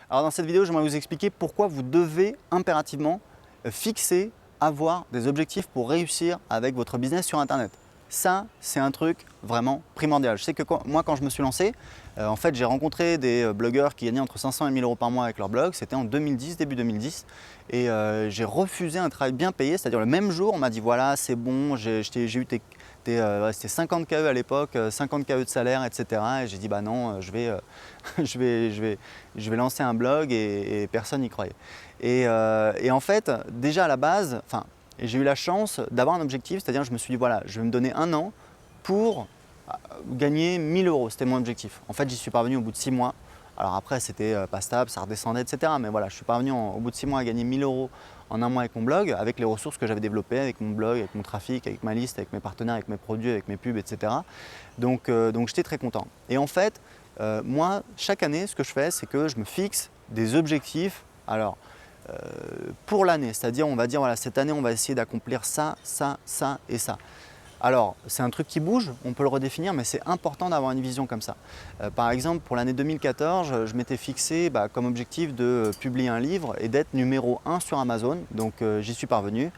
Alors dans cette vidéo, j'aimerais vous expliquer pourquoi vous devez impérativement fixer, avoir des objectifs pour réussir avec votre business sur Internet. Ça, c'est un truc vraiment primordial. Je sais que moi, quand je me suis lancé, en fait, j'ai rencontré des blogueurs qui gagnaient entre 500 et 1000 euros par mois avec leur blog. C'était en 2010, début 2010. Et j'ai refusé un travail bien payé, c'est-à-dire le même jour, on m'a dit voilà, c'est bon, j'ai eu c'était 50 KE à l'époque, 50 KE de salaire, etc. Et j'ai dit bah non, je vais lancer un blog et personne n'y croyait. Et en fait, déjà à la base, j'ai eu la chance d'avoir un objectif, c'est-à-dire je me suis dit voilà, je vais me donner un an pour gagner 1000 euros, c'était mon objectif. En fait, j'y suis parvenu au bout de 6 mois. Alors après, c'était pas stable, ça redescendait, etc. Mais voilà, je suis parvenu au bout de 6 mois à gagner 1000 euros en un mois avec mon blog, avec les ressources que j'avais développées, avec mon blog, avec mon trafic, avec ma liste, avec mes partenaires, avec mes produits, avec mes pubs, etc. Donc j'étais très content. Et en fait, moi, chaque année, ce que je fais, c'est que je me fixe des objectifs. Alors, pour l'année, c'est-à-dire on va dire voilà, cette année, on va essayer d'accomplir ça, ça, ça et ça. Alors, c'est un truc qui bouge, on peut le redéfinir, mais c'est important d'avoir une vision comme ça. Par exemple, pour l'année 2014, je m'étais fixé comme objectif de publier un livre et d'être numéro 1 sur Amazon. Donc, j'y suis parvenu.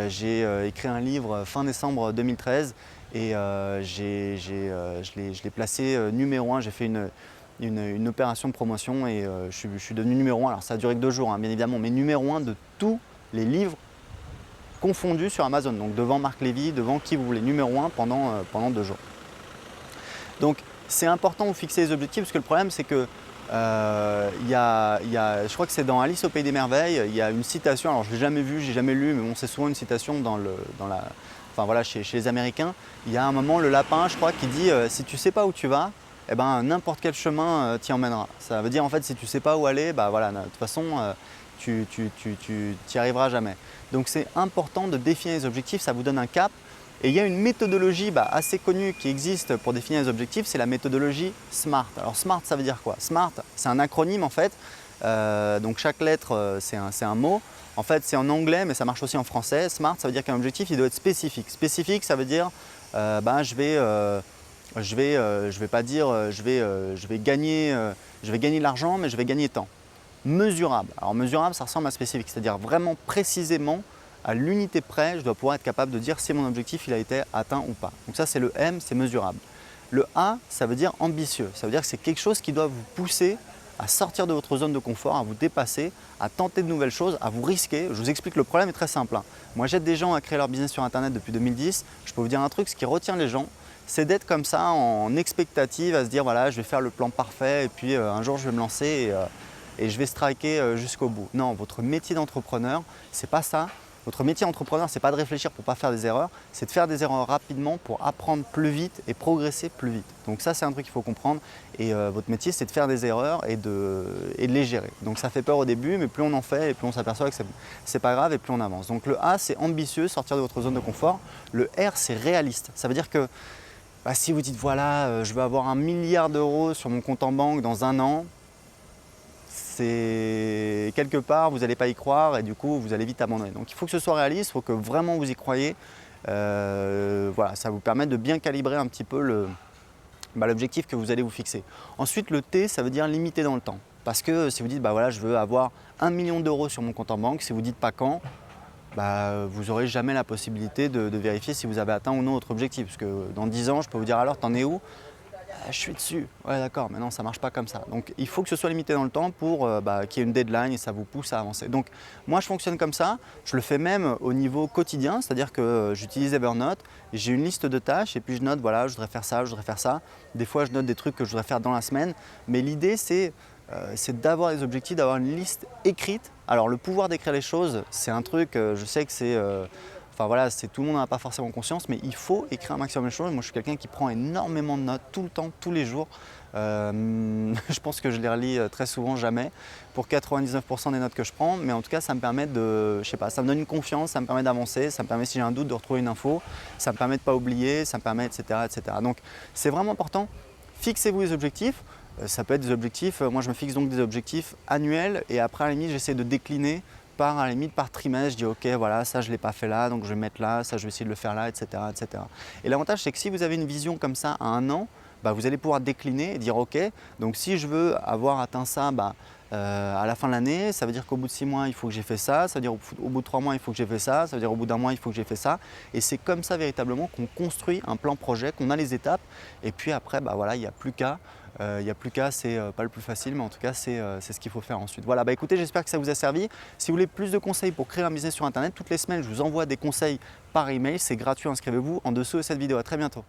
J'ai écrit un livre fin décembre 2013 et je l'ai placé numéro 1. J'ai fait une opération de promotion et je suis devenu numéro 1. Alors, ça a duré que 2 jours, hein, bien évidemment, mais numéro 1 de tous les livres confondus sur Amazon, donc devant Marc Lévy, devant qui vous voulez, numéro 1 pendant 2 jours. Donc c'est important de vous fixer les objectifs parce que le problème c'est que je crois que c'est dans Alice au Pays des Merveilles, il y a une citation, alors je ne l'ai jamais vue, je l'ai jamais lu, mais bon, c'est souvent une citation chez les Américains. Il y a un moment, le lapin, je crois, qui dit si tu ne sais pas où tu vas, eh ben, n'importe quel chemin t'y emmènera. Ça veut dire en fait si tu ne sais pas où aller, bah voilà, de toute façon tu n'y arriveras jamais. Donc c'est important de définir les objectifs, ça vous donne un cap. Et il y a une méthodologie assez connue qui existe pour définir les objectifs, c'est la méthodologie SMART. Alors SMART, ça veut dire quoi? SMART, c'est un acronyme en fait. Donc chaque lettre, c'est un mot. En fait, c'est en anglais, mais ça marche aussi en français. SMART, ça veut dire qu'un objectif, il doit être spécifique. Spécifique, ça veut dire je vais pas dire je vais gagner de l'argent, mais je vais gagner tant. Mesurable. Alors mesurable, ça ressemble à spécifique, c'est-à-dire vraiment précisément à l'unité près, je dois pouvoir être capable de dire si mon objectif il a été atteint ou pas. Donc ça c'est le M, c'est mesurable. Le A, ça veut dire ambitieux, ça veut dire que c'est quelque chose qui doit vous pousser à sortir de votre zone de confort, à vous dépasser, à tenter de nouvelles choses, à vous risquer. Je vous explique, le problème est très simple. Moi j'aide des gens à créer leur business sur Internet depuis 2010. Je peux vous dire un truc, ce qui retient les gens, c'est d'être comme ça en expectative, à se dire voilà je vais faire le plan parfait et puis un jour je vais me lancer et je vais striker jusqu'au bout. Non, votre métier d'entrepreneur, c'est pas ça. Votre métier d'entrepreneur, c'est pas de réfléchir pour ne pas faire des erreurs, c'est de faire des erreurs rapidement pour apprendre plus vite et progresser plus vite. Donc ça, c'est un truc qu'il faut comprendre. Et votre métier, c'est de faire des erreurs et de les gérer. Donc ça fait peur au début, mais plus on en fait et plus on s'aperçoit que c'est pas grave et plus on avance. Donc le A, c'est ambitieux, sortir de votre zone de confort. Le R, c'est réaliste. Ça veut dire que si vous dites voilà, je veux avoir 1 milliard d'euros sur mon compte en banque dans un an, c'est quelque part, vous n'allez pas y croire et du coup, vous allez vite abandonner. Donc il faut que ce soit réaliste, il faut que vraiment vous y croyez. Voilà, ça vous permet de bien calibrer un petit peu l'objectif que vous allez vous fixer. Ensuite, le T, ça veut dire limiter dans le temps. Parce que si vous dites, voilà, je veux avoir 1 million d'euros sur mon compte en banque, si vous ne dites pas quand, vous n'aurez jamais la possibilité de vérifier si vous avez atteint ou non votre objectif. Parce que dans 10 ans, je peux vous dire alors, t'en es où? Je suis dessus. Ouais, d'accord, mais non, ça ne marche pas comme ça. Donc, il faut que ce soit limité dans le temps pour qu'il y ait une deadline et ça vous pousse à avancer. Donc, moi, je fonctionne comme ça. Je le fais même au niveau quotidien, c'est-à-dire que j'utilise Evernote. J'ai une liste de tâches et puis je note, voilà, je voudrais faire ça, je voudrais faire ça. Des fois, je note des trucs que je voudrais faire dans la semaine. Mais l'idée, c'est d'avoir des objectifs, d'avoir une liste écrite. Alors, le pouvoir d'écrire les choses, c'est un truc, je sais que c'est… tout le monde n'en a pas forcément conscience, mais il faut écrire un maximum de choses. Moi, je suis quelqu'un qui prend énormément de notes tout le temps, tous les jours. Je pense que je les relis très souvent, jamais, pour 99% des notes que je prends. Mais en tout cas, ça me permet ça me donne une confiance, ça me permet d'avancer, ça me permet, si j'ai un doute, de retrouver une info, ça me permet de ne pas oublier, ça me permet, etc., etc. Donc, c'est vraiment important. Fixez-vous les objectifs. Ça peut être des objectifs, moi je me fixe donc des objectifs annuels et après à la limite j'essaie de décliner à la limite par trimestre, je dis ok voilà ça je ne l'ai pas fait là donc je vais mettre là, ça je vais essayer de le faire là, etc. etc. Et l'avantage c'est que si vous avez une vision comme ça à un an, vous allez pouvoir décliner et dire ok, donc si je veux avoir atteint ça à la fin de l'année, ça veut dire qu'au bout de 6 mois il faut que j'ai fait ça, ça veut dire au bout de 3 mois il faut que j'ai fait ça, ça veut dire au bout d'un mois il faut que j'ai fait ça. Et c'est comme ça véritablement qu'on construit un plan projet, qu'on a les étapes et puis après voilà, il n'y a plus qu'à. C'est pas le plus facile, mais en tout cas, c'est ce qu'il faut faire ensuite. Voilà, écoutez, j'espère que ça vous a servi. Si vous voulez plus de conseils pour créer un business sur Internet, toutes les semaines, je vous envoie des conseils par email. C'est gratuit, inscrivez-vous en dessous de cette vidéo. À très bientôt.